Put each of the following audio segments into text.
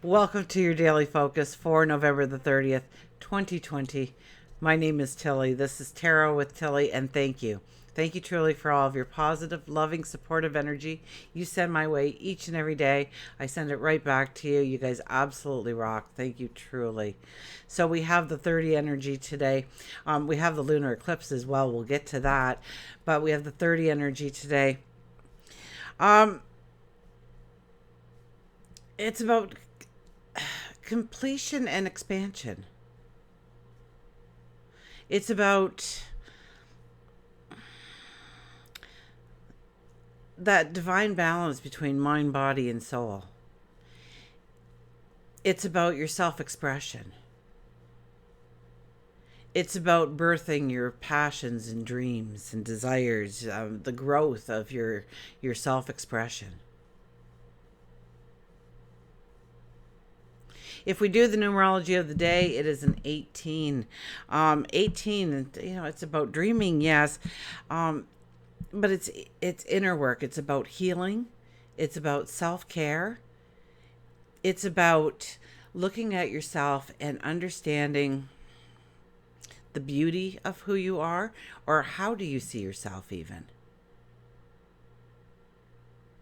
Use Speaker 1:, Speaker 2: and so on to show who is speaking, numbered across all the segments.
Speaker 1: Welcome to your daily focus for November the 30th, 2020. My name is Tilly. This is Tarot with Tilly, and thank you. Thank you truly for all of your positive, loving, supportive energy you send my way each and every day. I send it right back to you. You guys absolutely rock. Thank you truly. So we have the 30 energy today. We have the lunar eclipse as well. We'll get to that. But we have the 30 energy today. It's about completion and expansion. It's about that divine balance between mind, body, and soul. It's about your self-expression. It's about birthing your passions and dreams and desires, the growth of your self-expression. If we do the numerology of the day, it is an 18. 18, it's about dreaming, yes. But it's inner work. It's about healing. It's about self-care. It's about looking at yourself and understanding the beauty of who you are, or how do you see yourself even.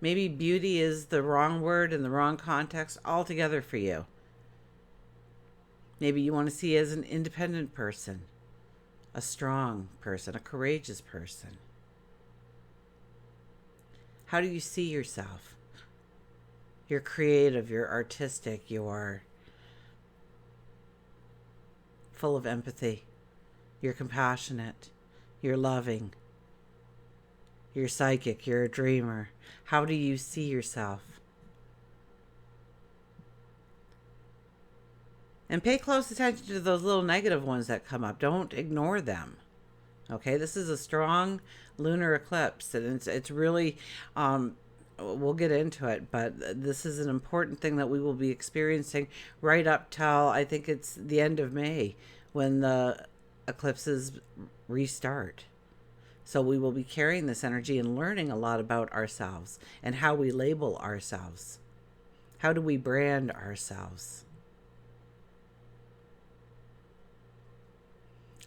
Speaker 1: Maybe beauty is the wrong word in the wrong context altogether for you. Maybe you want to see as an independent person, a strong person, a courageous person. How do you see yourself? You're creative, you're artistic, you're full of empathy, you're compassionate, you're loving, you're psychic, you're a dreamer. How do you see yourself? And pay close attention to those little negative ones that come up. Don't ignore them. Okay, this is a strong lunar eclipse, and it's really, we'll get into it, but this is an important thing that we will be experiencing right up till, I think it's the end of May, when the eclipses restart. So we will be carrying this energy and learning a lot about ourselves and how we label ourselves. How do we brand ourselves?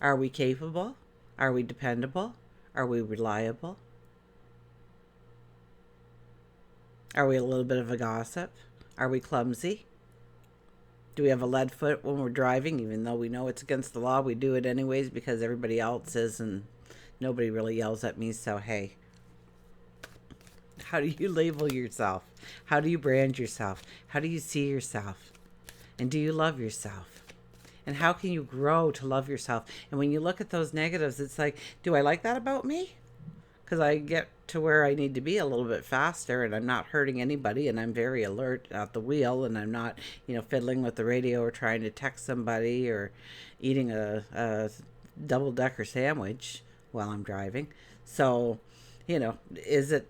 Speaker 1: Are we capable? Are we dependable? Are we reliable? Are we a little bit of a gossip? Are we clumsy? Do we have a lead foot when we're driving? Even though we know it's against the law, we do it anyways because everybody else is, and nobody really yells at me, so hey. How do you label yourself? How do you brand yourself? How do you see yourself? And do you love yourself? And how can you grow to love yourself? And when you look at those negatives, it's like, do I like that about me? Because I get to where I need to be a little bit faster, and I'm not hurting anybody, and I'm very alert at the wheel, and I'm not, fiddling with the radio or trying to text somebody or eating a double-decker sandwich while I'm driving. So, is it,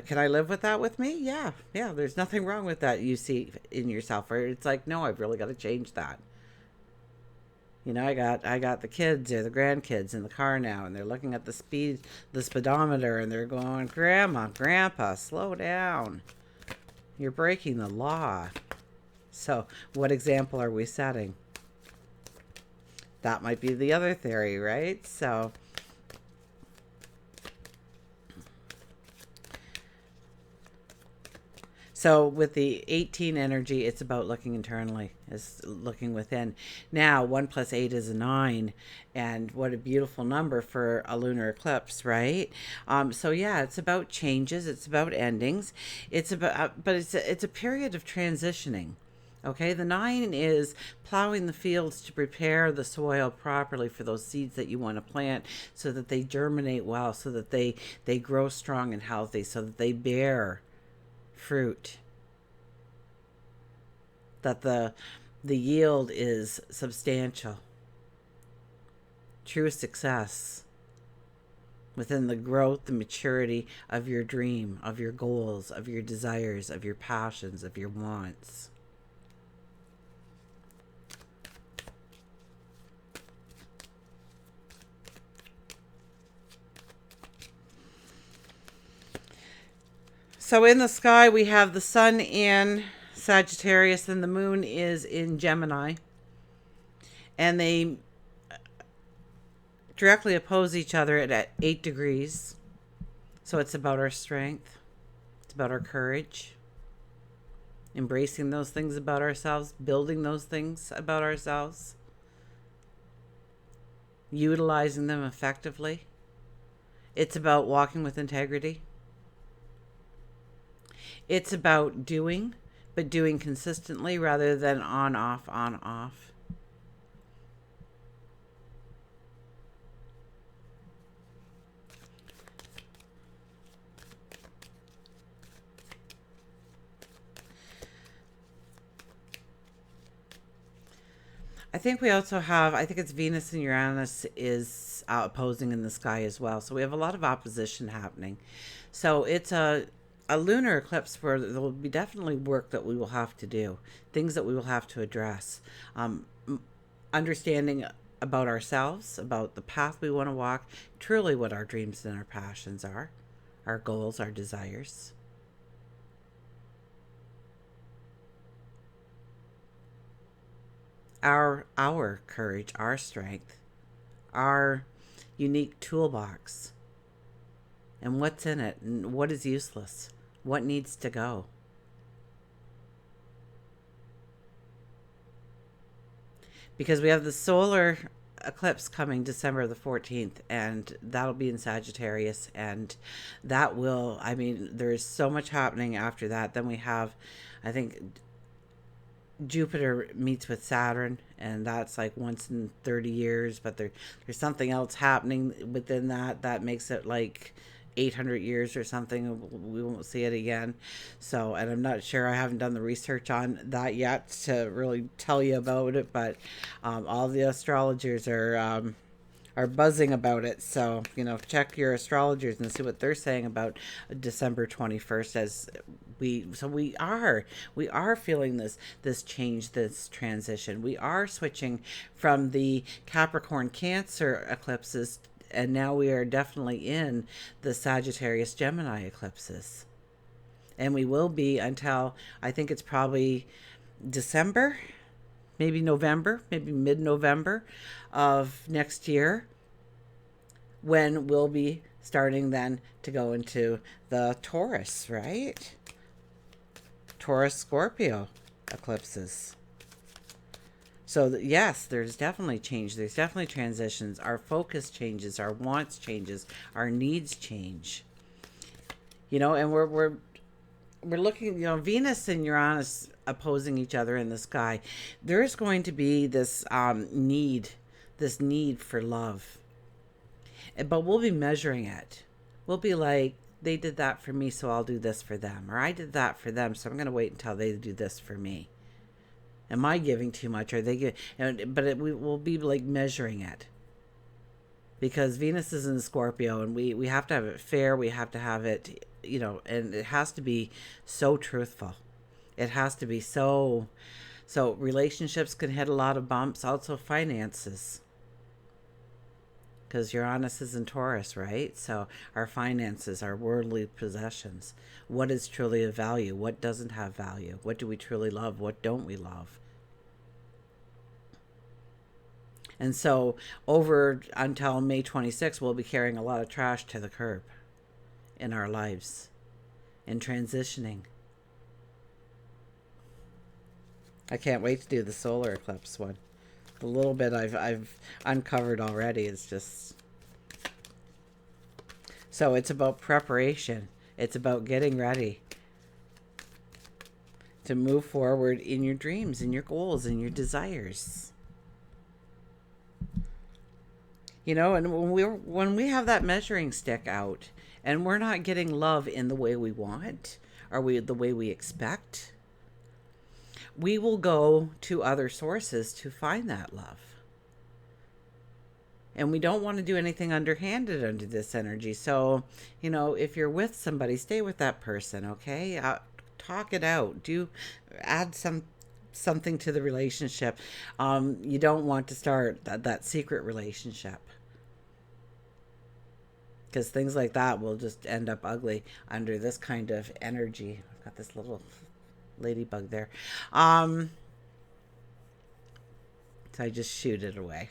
Speaker 1: can I live with that with me? Yeah, there's nothing wrong with that you see in yourself. Or it's like, no, I've really got to change that. I got the kids or the grandkids in the car now, and they're looking at the speedometer, and they're going, Grandma, Grandpa, slow down. You're breaking the law. So what example are we setting? That might be the other theory, right? So with the 18 energy, it's about looking internally, it's looking within. Now, 1 + 8 is a 9, and what a beautiful number for a lunar eclipse, right? So yeah, it's about changes, it's about endings, it's about, but it's a period of transitioning. Okay, the 9 is plowing the fields to prepare the soil properly for those seeds that you want to plant, so that they germinate well, so that they grow strong and healthy, so that they bear fruit, that the yield is substantial, true success within the growth, the maturity of your dream, of your goals, of your desires, of your passions, of your wants. So in the sky, we have the sun in Sagittarius and the moon is in Gemini, and they directly oppose each other at 8 degrees. So it's about our strength, it's about our courage, embracing those things about ourselves, building those things about ourselves, utilizing them effectively. It's about walking with integrity. It's about doing, but doing consistently rather than on, off, on, off. I think we also have, I think it's Venus and Uranus is opposing in the sky as well. So we have a lot of opposition happening. So it's a lunar eclipse where there will be definitely work that we will have to do, things that we will have to address. Understanding about ourselves, about the path we want to walk, truly what our dreams and our passions are, our goals, our desires. Our courage, our strength, our unique toolbox, and what's in it, and what is useless, what needs to go. Because we have the solar eclipse coming December the 14th, and that'll be in Sagittarius, and that will, I mean, there's so much happening after that. Then we have, I think, Jupiter meets with Saturn, and that's like once in 30 years, but there's something else happening within that makes it like 800 years or something. We won't see it again. So, and I'm not sure, I haven't done the research on that yet to really tell you about it, but all the astrologers are buzzing about it. So, check your astrologers and see what they're saying about December 21st. As we are feeling this change, this transition. We are switching from the Capricorn Cancer eclipses, and now we are definitely in the Sagittarius Gemini eclipses. And we will be until, I think it's probably December, maybe November, maybe mid-November of next year, when we'll be starting then to go into the Taurus, right? Taurus Scorpio eclipses. So yes, there's definitely change. There's definitely transitions. Our focus changes. Our wants changes. Our needs change. And we're looking. Venus and Uranus opposing each other in the sky. There is going to be this need for love, but we'll be measuring it. We'll be like, they did that for me, so I'll do this for them, or I did that for them, so I'm going to wait until they do this for me. Am I giving too much? Are they giving? But we will be like measuring it, because Venus is in Scorpio, and we have to have it fair. We have to have it, and it has to be so truthful. It has to be so relationships can hit a lot of bumps. Also finances, because Uranus is in Taurus, right? So our finances, our worldly possessions, what is truly of value? What doesn't have value? What do we truly love? What don't we love? And so over until May 26th, we'll be carrying a lot of trash to the curb in our lives and transitioning. I can't wait to do the solar eclipse one. The little bit I've uncovered already is just... So it's about preparation. It's about getting ready to move forward in your dreams, in your goals, in your desires. And when we have that measuring stick out, and we're not getting love in the way we want, or the way we expect, we will go to other sources to find that love. And we don't want to do anything underhanded under this energy. So, if you're with somebody, stay with that person, okay? Talk it out. Add something to the relationship. You don't want to start that secret relationship, because things like that will just end up ugly under this kind of energy. I've got this little ladybug there. So I just shoot it away.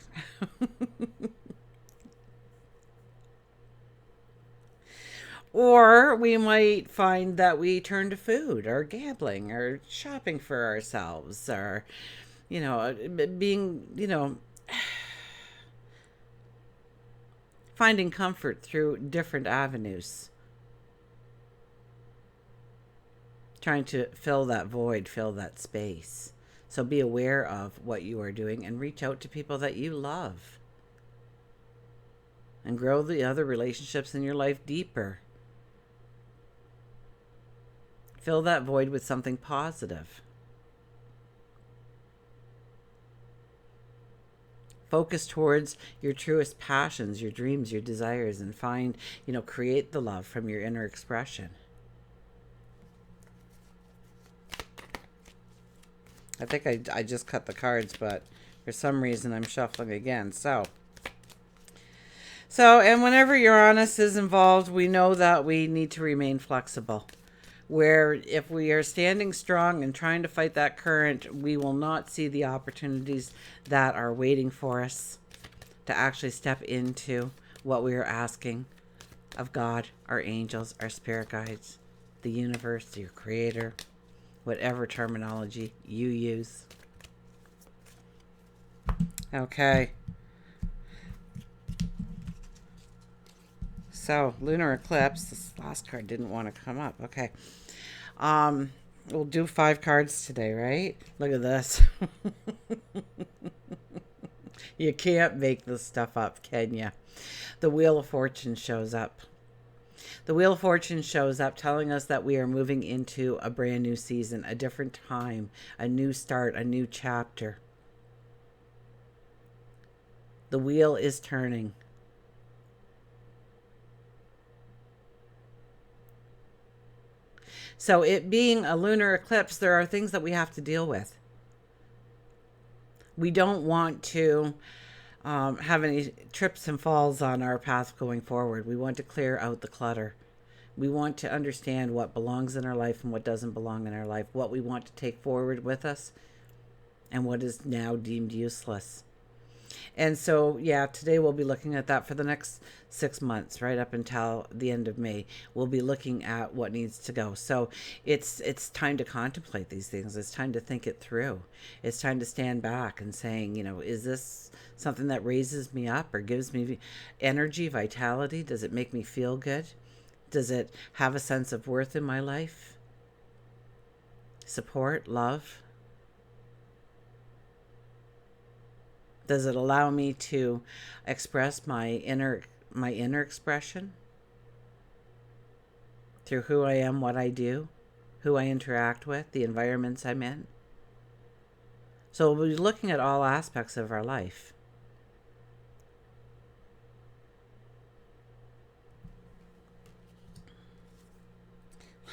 Speaker 1: Or we might find that we turn to food or gambling or shopping for ourselves or, being, finding comfort through different avenues. Trying to fill that void, fill that space. So be aware of what you are doing and reach out to people that you love. And grow the other relationships in your life deeper. Fill that void with something positive. Focus towards your truest passions, your dreams, your desires, and find, create the love from your inner expression. I think I just cut the cards, but for some reason I'm shuffling again. So, and whenever Uranus is involved, we know that we need to remain flexible. Where if we are standing strong and trying to fight that current, we will not see the opportunities that are waiting for us to actually step into what we are asking of God, our angels, our spirit guides, the universe, your creator, whatever terminology you use. Okay. So, lunar eclipse. This last card didn't want to come up. Okay. We'll do 5 cards today, right? Look at this. You can't make this stuff up, can you? The Wheel of Fortune shows up. The Wheel of Fortune shows up telling us that we are moving into a brand new season, a different time, a new start, a new chapter. The wheel is turning. So it being a lunar eclipse, there are things that we have to deal with. We don't want to have any trips and falls on our path going forward. We want to clear out the clutter. We want to understand what belongs in our life and what doesn't belong in our life, what we want to take forward with us and what is now deemed useless. And so, today we'll be looking at that for the next 6 months, right up until the end of May. We'll be looking at what needs to go. So it's time to contemplate these things. It's time to think it through. It's time to stand back and saying, is this something that raises me up or gives me energy, vitality? Does it make me feel good? Does it have a sense of worth in my life? Support, love? Does it allow me to express my inner expression through who I am, what I do, who I interact with, the environments I'm in? So we'll be looking at all aspects of our life.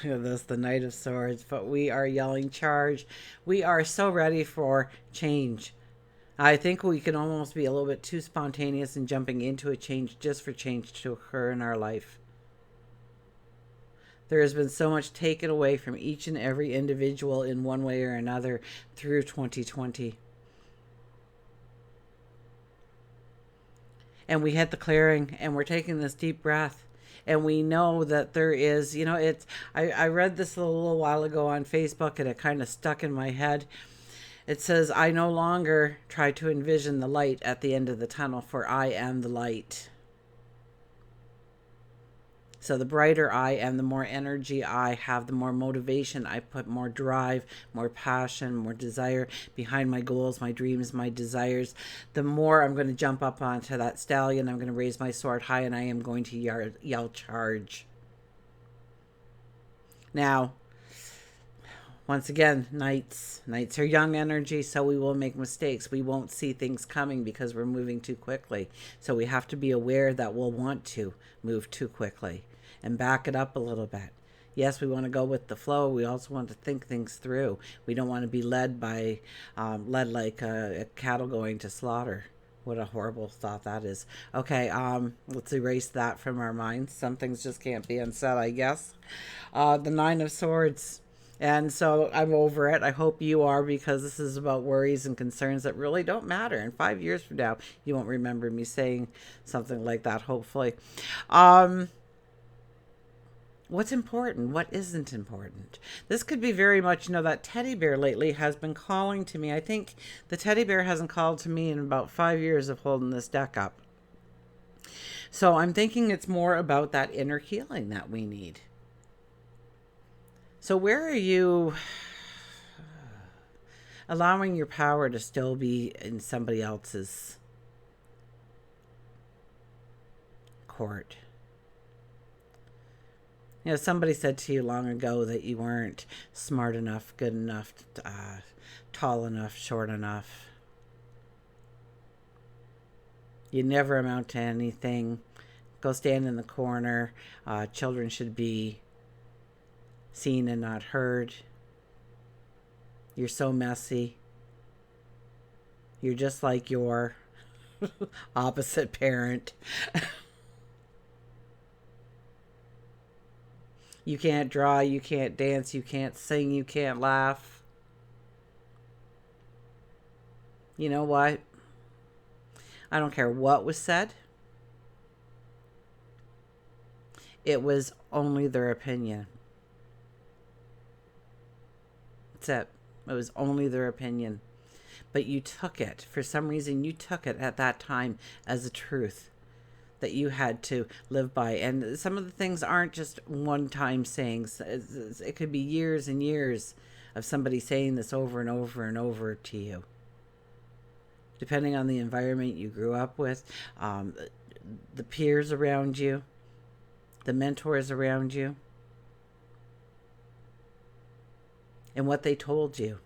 Speaker 1: Look at this, the Knight of Swords, but we are yelling charge. We are so ready for change. I think we can almost be a little bit too spontaneous in jumping into a change just for change to occur in our life. There has been so much taken away from each and every individual in one way or another through 2020. And we hit the clearing and we're taking this deep breath. And we know that there is, I read this a little while ago on Facebook and it kind of stuck in my head. It says, I no longer try to envision the light at the end of the tunnel, for I am the light. So the brighter I am, the more energy I have, the more motivation I put, more drive, more passion, more desire behind my goals, my dreams, my desires. The more I'm going to jump up onto that stallion, I'm going to raise my sword high, and I am going to yell charge. Now, once again, knights are young energy, so we will make mistakes. We won't see things coming because we're moving too quickly. So we have to be aware that we'll want to move too quickly and back it up a little bit. Yes, we want to go with the flow. We also want to think things through. We don't want to be led like a cattle going to slaughter. What a horrible thought that is. Okay, let's erase that from our minds. Some things just can't be unsaid, I guess. The Nine of Swords. And so I'm over it. I hope you are, because this is about worries and concerns that really don't matter. And 5 years from now, you won't remember me saying something like that, hopefully. Um, what's important? What isn't important? This could be very much, that teddy bear lately has been calling to me. I think the teddy bear hasn't called to me in about 5 years of holding this deck up. So I'm thinking it's more about that inner healing that we need. So where are you allowing your power to still be in somebody else's court? Somebody said to you long ago that you weren't smart enough, good enough, tall enough, short enough. You never amount to anything. Go stand in the corner. Children should be seen and not heard. You're so messy. You're just like your opposite parent. You can't draw, you can't dance, you can't sing, you can't laugh. You know what? I don't care what was said. It was only their opinion. That's it. It was only their opinion. But you took it. For some reason, you took it at that time as a truth that you had to live by. And some of the things aren't just one-time sayings. It could be years and years of somebody saying this over and over and over to you. Depending on the environment you grew up with, the peers around you, the mentors around you, and what they told you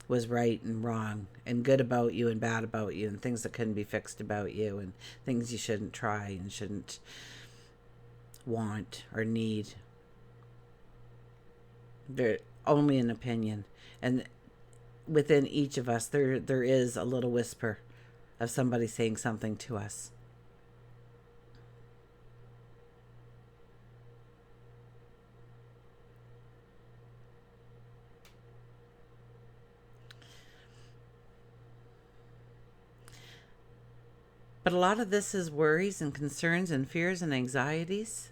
Speaker 1: was right and wrong and good about you and bad about you and things that couldn't be fixed about you and things you shouldn't try and shouldn't want or need. They're only an opinion. And within each of us, there is a little whisper of somebody saying something to us. But a lot of this is worries and concerns and fears and anxieties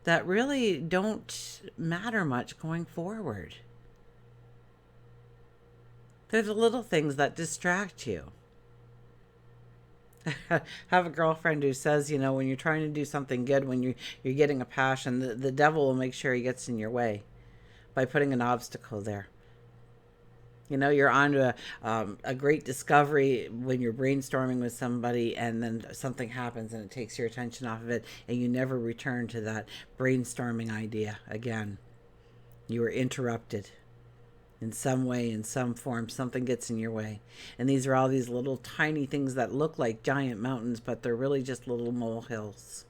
Speaker 1: that really don't matter much going forward. They're the little things that distract you. I have a girlfriend who says, when you're trying to do something good, when you're getting a passion, the devil will make sure he gets in your way by putting an obstacle there. You're on to a great discovery when you're brainstorming with somebody, and then something happens and it takes your attention off of it, and you never return to that brainstorming idea again. You were interrupted in some way, in some form. Something gets in your way. And these are all these little tiny things that look like giant mountains, but they're really just little molehills.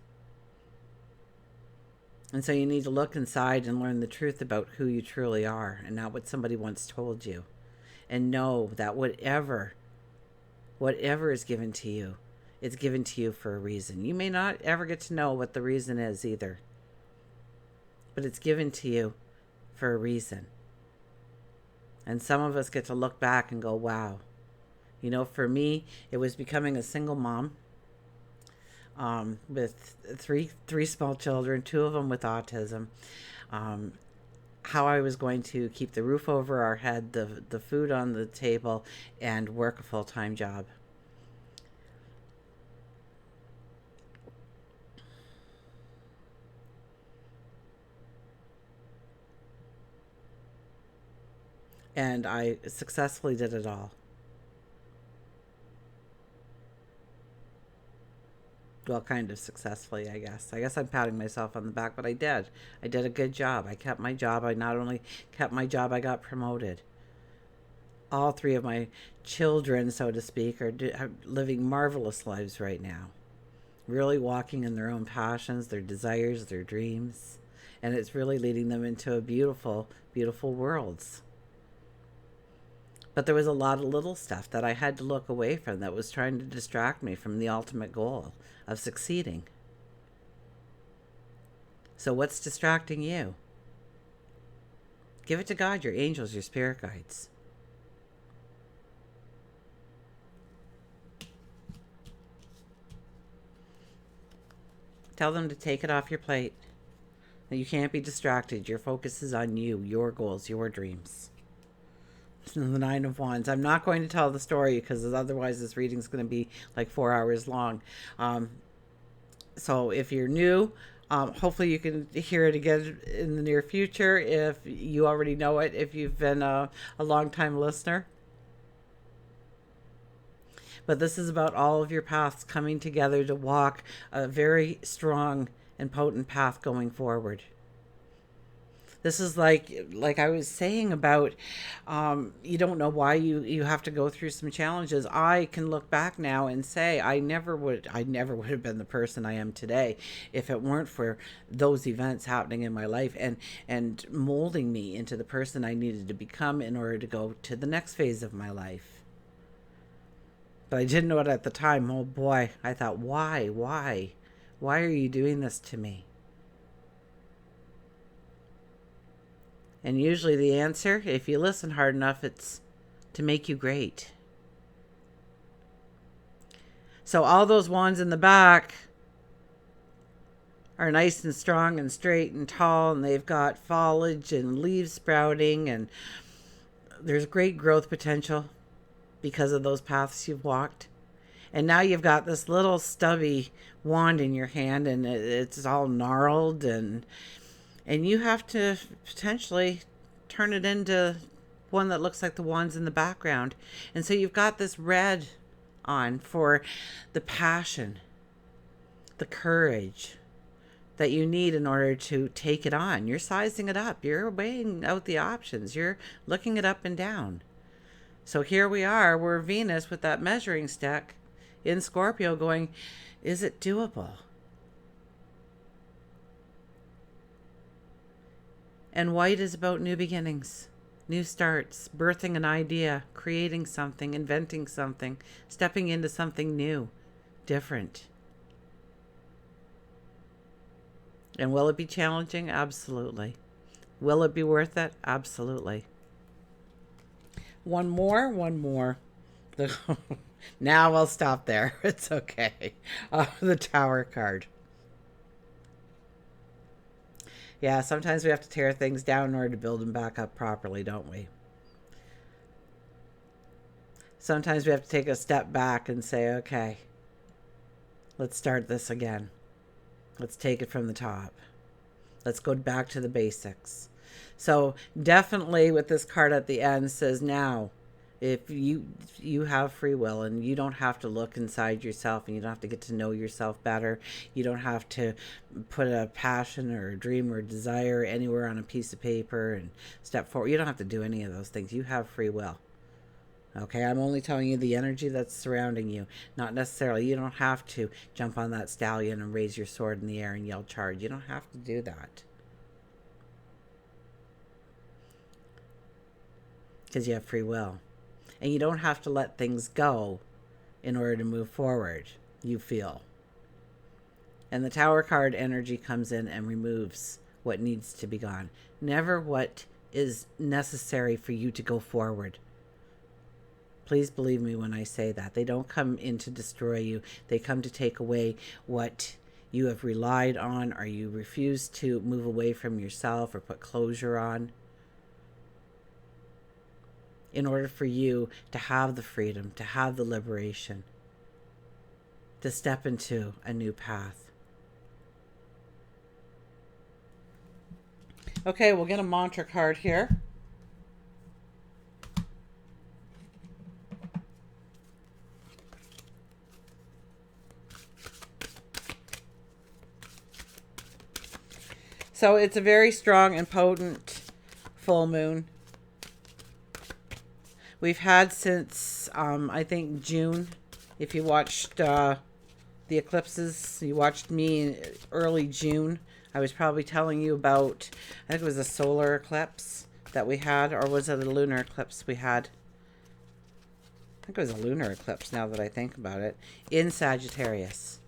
Speaker 1: And so you need to look inside and learn the truth about who you truly are, and not what somebody once told you. And know that whatever is given to you, it's given to you for a reason. You may not ever get to know what the reason is either, but it's given to you for a reason. And some of us get to look back and go, wow. For me, it was becoming a single mom with three small children, two of them with autism. How I was going to keep the roof over our head, the food on the table, and work a full-time job. And I successfully did it all. Well, kind of successfully, I guess. I guess I'm patting myself on the back, but I did. I did a good job. I kept my job. I not only kept my job, I got promoted. All three of my children, so to speak, are living marvelous lives right now. Really walking in their own passions, their desires, their dreams. And it's really leading them into a beautiful, beautiful worlds. But there was a lot of little stuff that I had to look away from that was trying to distract me from the ultimate goal of succeeding. So what's distracting you? Give it to God, your angels, your spirit guides. Tell them to take it off your plate. You can't be distracted. Your focus is on you, your goals, your dreams. The Nine of Wands. I'm not going to tell the story because otherwise this reading is going to be like 4 hours long. So if you're new, hopefully you can hear it again in the near future if you already know it, if you've been a long-time listener. But this is about all of your paths coming together to walk a very strong and potent path going forward. This is like I was saying about, you don't know why you have to go through some challenges. I can look back now and say I never would have been the person I am today if it weren't for those events happening in my life and molding me into the person I needed to become in order to go to the next phase of my life. But I didn't know it at the time. Oh boy, I thought, why are you doing this to me? And usually the answer, if you listen hard enough, it's to make you great. So all those wands in the back are nice and strong and straight and tall, and they've got foliage and leaves sprouting, and there's great growth potential because of those paths you've walked. And now you've got this little stubby wand in your hand, and it's all gnarled, and you have to potentially turn it into one that looks like the wands in the background. And so you've got this red on for the passion, the courage that you need in order to take it on. You're sizing it up. You're weighing out the options. You're looking it up and down. So here we are. We're Venus with that measuring stick in Scorpio going, is it doable? And white is about new beginnings, new starts, birthing an idea, creating something, inventing something, stepping into something new, different. And will it be challenging? Absolutely. Will it be worth it? Absolutely. One more. Now I'll stop there. It's okay. The Tower card. Yeah, sometimes we have to tear things down in order to build them back up properly, don't we? Sometimes we have to take a step back and say, okay, let's start this again. Let's take it from the top. Let's go back to the basics. So definitely with this card at the end says now, if you have free will and you don't have to look inside yourself and you don't have to get to know yourself better. You don't have to put a passion or a dream or desire anywhere on a piece of paper and step forward. You don't have to do any of those things. You have free will. Okay, I'm only telling you the energy that's surrounding you. Not necessarily, you don't have to jump on that stallion and raise your sword in the air and yell charge. You don't have to do that. Because you have free will. And you don't have to let things go in order to move forward, you feel. And the Tower card energy comes in and removes what needs to be gone. Never what is necessary for you to go forward. Please believe me when I say that. They don't come in to destroy you. They come to take away what you have relied on or you refuse to move away from yourself or put closure on, in order for you to have the freedom, to have the liberation, to step into a new path. Okay, we'll get a mantra card here. So it's a very strong and potent full moon. We've had since, I think, June. If you watched the eclipses, you watched me in early June. I was probably telling you about, I think it was a solar eclipse that we had, or was it a lunar eclipse we had? I think it was a lunar eclipse now that I think about it, in Sagittarius.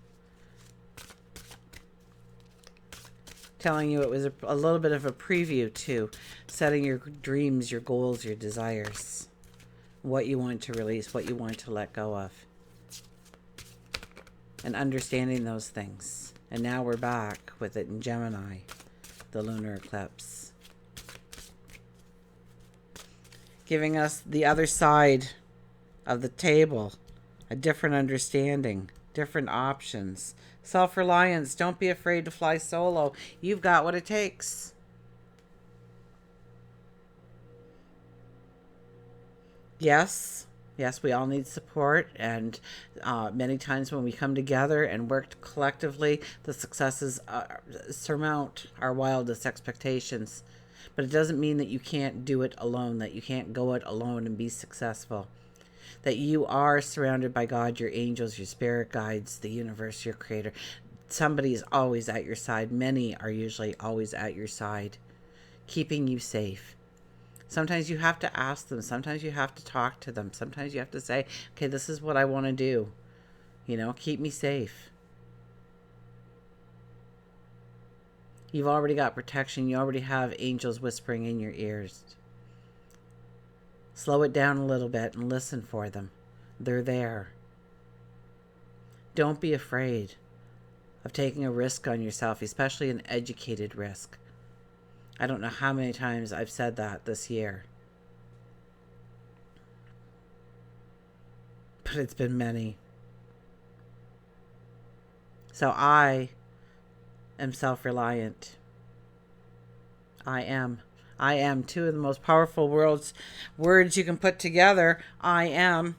Speaker 1: telling you it was a little bit of a preview to setting your dreams, your goals, your desires, what you want to release, what you want to let go of, and understanding those things. And now we're back with it in Gemini, the lunar eclipse, giving us the other side of the table, a different understanding, different options. Self-reliance. Don't be afraid to fly solo. You've got what it takes. Yes, we all need support, and many times when we come together and work collectively, the successes surmount our wildest expectations. But it doesn't mean that you can't do it alone, that you can't go it alone and be successful. That you are surrounded by God, your angels, your spirit guides, the universe, your creator. Somebody is always at your side. Many are usually always at your side, keeping you safe. Sometimes you have to ask them. Sometimes you have to talk to them. Sometimes you have to say, okay, this is what I want to do. You know, keep me safe. You've already got protection. You already have angels whispering in your ears. Slow it down a little bit and listen for them. They're there. Don't be afraid of taking a risk on yourself, especially an educated risk. I don't know how many times I've said that this year, but it's been many. So I am self-reliant. I am two of the most powerful words you can put together. I am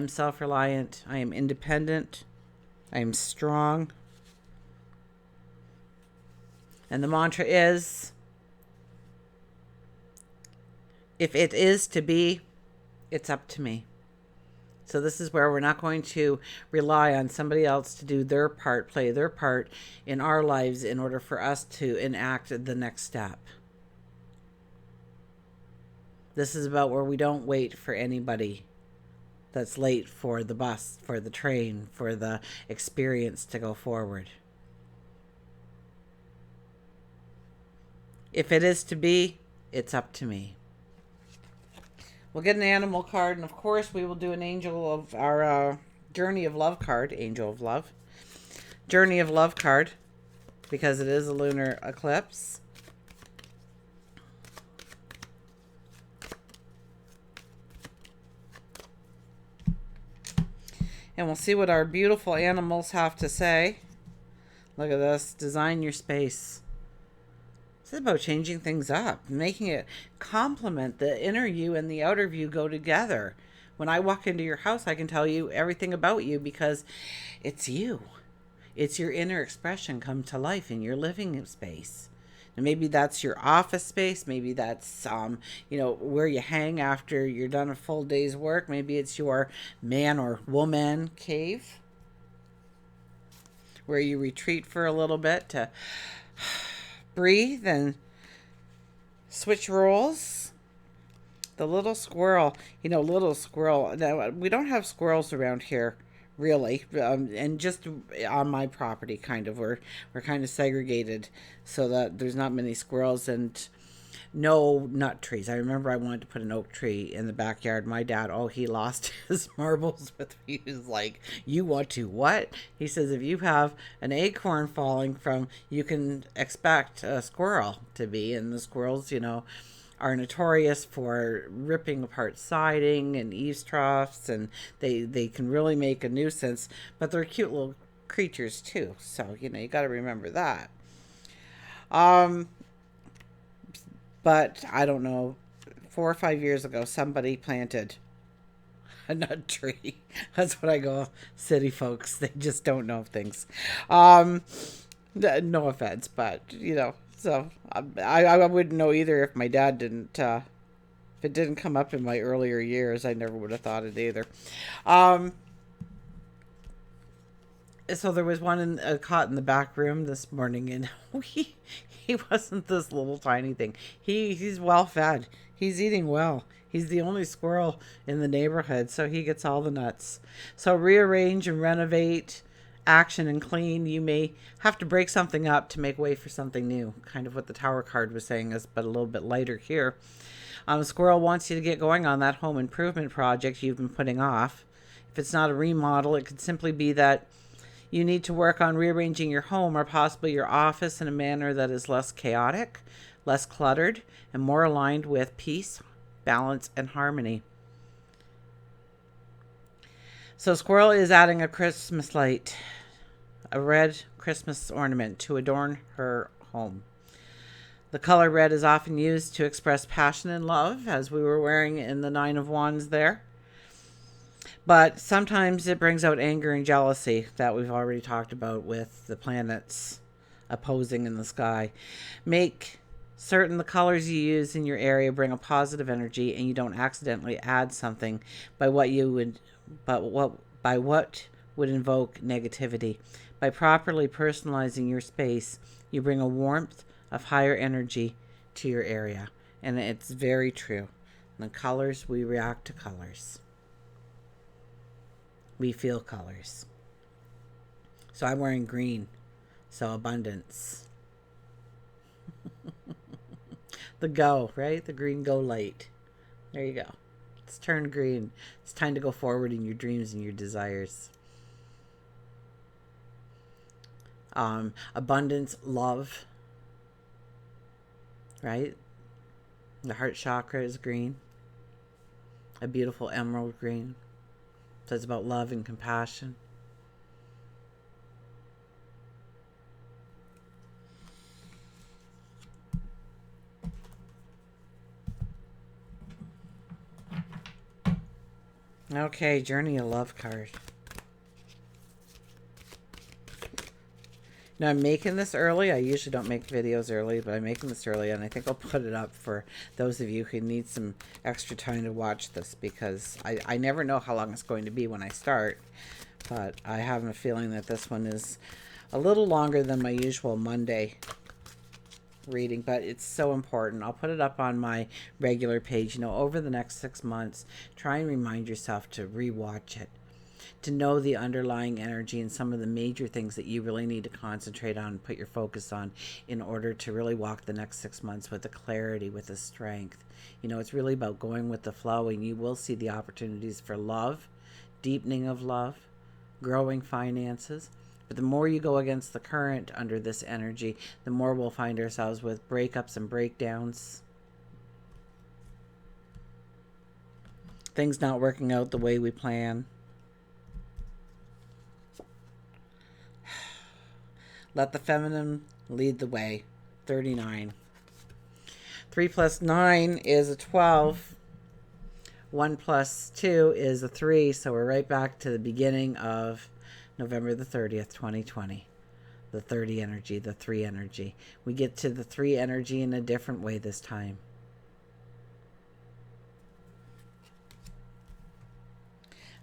Speaker 1: self-reliant. I am independent. I am strong. And the mantra is, if it is to be, it's up to me. So this is where we're not going to rely on somebody else to do their part, play their part in our lives in order for us to enact the next step. This is about where we don't wait for anybody that's late for the bus, for the train, for the experience to go forward. If it is to be, it's up to me. We'll get an animal card, and of course we will do an angel of our Journey of Love card, Angel of Love. Journey of Love card, because it is a lunar eclipse. And we'll see what our beautiful animals have to say. Look at this. Design your space. This is about changing things up, making it complement the inner you and the outer you go together. When I walk into your house, I can tell you everything about you because it's you. It's your inner expression come to life in your living space. And maybe that's your office space. Maybe that's, where you hang after you're done a full day's work. Maybe it's your man or woman cave where you retreat for a little bit to breathe and switch roles. The little squirrel, now, we don't have squirrels around here really, and just on my property kind of, we're kind of segregated so that there's not many squirrels and no nut trees. I remember I wanted to put an oak tree in the backyard. My dad, he lost his marbles with me. He was like, you want to what? He says, if you have an acorn falling from, you can expect a squirrel to be. And the squirrels, are notorious for ripping apart siding and eaves troughs, and they can really make a nuisance, but they're cute little creatures too. So, you got to remember that. But I don't know, 4 or 5 years ago, somebody planted a nut tree. That's what I go, city folks. They just don't know things. No offense, but, so I wouldn't know either if my dad didn't, if it didn't come up in my earlier years. I never would have thought it either. So there was one caught in the back room this morning, and he wasn't this little tiny thing. He's well fed. He's eating well. He's the only squirrel in the neighborhood, so he gets all the nuts. So rearrange and renovate action and clean. You may have to break something up to make way for something new. Kind of what the Tower card was saying is, but a little bit lighter here. Squirrel wants you to get going on that home improvement project you've been putting off. If it's not a remodel, it could simply be that you need to work on rearranging your home or possibly your office in a manner that is less chaotic, less cluttered, and more aligned with peace, balance, and harmony. So Squirrel is adding a Christmas light, a red Christmas ornament to adorn her home. The color red is often used to express passion and love, as we were wearing in the Nine of Wands there. But sometimes it brings out anger and jealousy that we've already talked about with the planets opposing in the sky. Make certain the colors you use in your area bring a positive energy, and you don't accidentally add something by what would invoke negativity. By properly personalizing your space, you bring a warmth of higher energy to your area. And it's very true. The colors, we react to colors. We feel colors. So I'm wearing green. So abundance. The go, right? The green go light. There you go. It's turned green. It's time to go forward in your dreams and your desires. Abundance, love. Right? The heart chakra is green. A beautiful emerald green. So it's about love and compassion. Okay, Journey of Love card. Now I'm making this early. I usually don't make videos early, but I'm making this early, and I think I'll put it up for those of you who need some extra time to watch this, because I never know how long it's going to be when I start, but I have a feeling that this one is a little longer than my usual Monday reading, but it's so important. I'll put it up on my regular page. Over the next 6 months, try and remind yourself to rewatch it, to know the underlying energy and some of the major things that you really need to concentrate on and put your focus on in order to really walk the next 6 months with a clarity, with a strength. It's really about going with the flow, and you will see the opportunities for love, deepening of love, growing finances. But the more you go against the current under this energy, the more we'll find ourselves with breakups and breakdowns. Things not working out the way we plan. Let the feminine lead the way. 39. 3 plus 9 is a 12. 1 plus 2 is a 3. So we're right back to the beginning of November the 30th, 2020. The 30 energy, the 3 energy. We get to the 3 energy in a different way this time.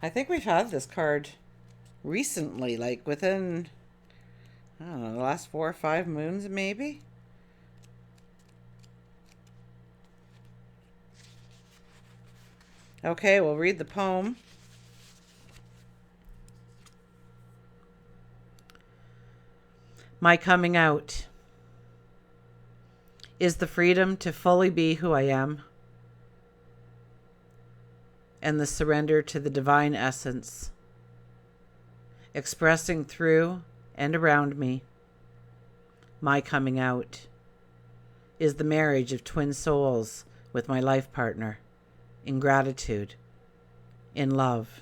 Speaker 1: I think we've had this card recently, like within, I don't know, the last 4 or 5 moons maybe? Okay, we'll read the poem. My coming out is the freedom to fully be who I am, and the surrender to the divine essence, expressing through and around me. My coming out is the marriage of twin souls with my life partner, in gratitude, in love,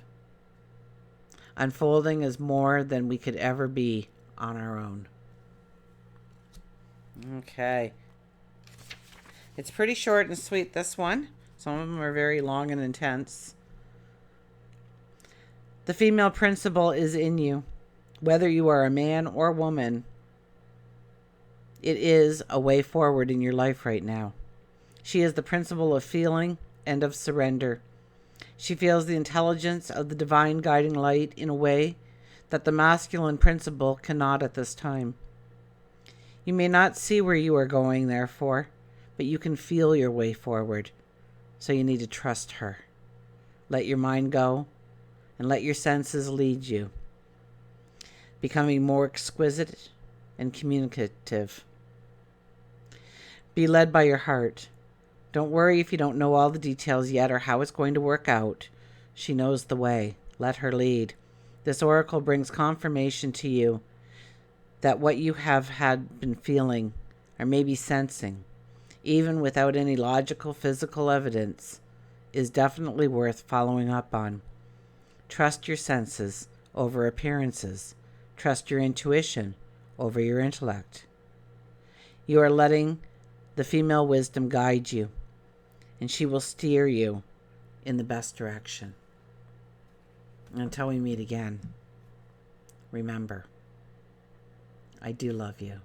Speaker 1: unfolding as more than we could ever be on our own. Okay. It's pretty short and sweet, this one. Some of them are very long and intense. The female principle is in you. Whether you are a man or woman, it is a way forward in your life right now. She is the principle of feeling and of surrender. She feels the intelligence of the divine guiding light in a way that the masculine principle cannot at this time. You may not see where you are going, therefore, but you can feel your way forward. So you need to trust her. Let your mind go and let your senses lead you. becoming more exquisite and communicative. Be led by your heart. Don't worry if you don't know all the details yet or how it's going to work out. She knows the way. Let her lead. This oracle brings confirmation to you that what you have had been feeling or maybe sensing, even without any logical physical evidence, is definitely worth following up on. Trust your senses over appearances. Trust your intuition over your intellect. You are letting the female wisdom guide you, and she will steer you in the best direction. Until we meet again, remember, I do love you.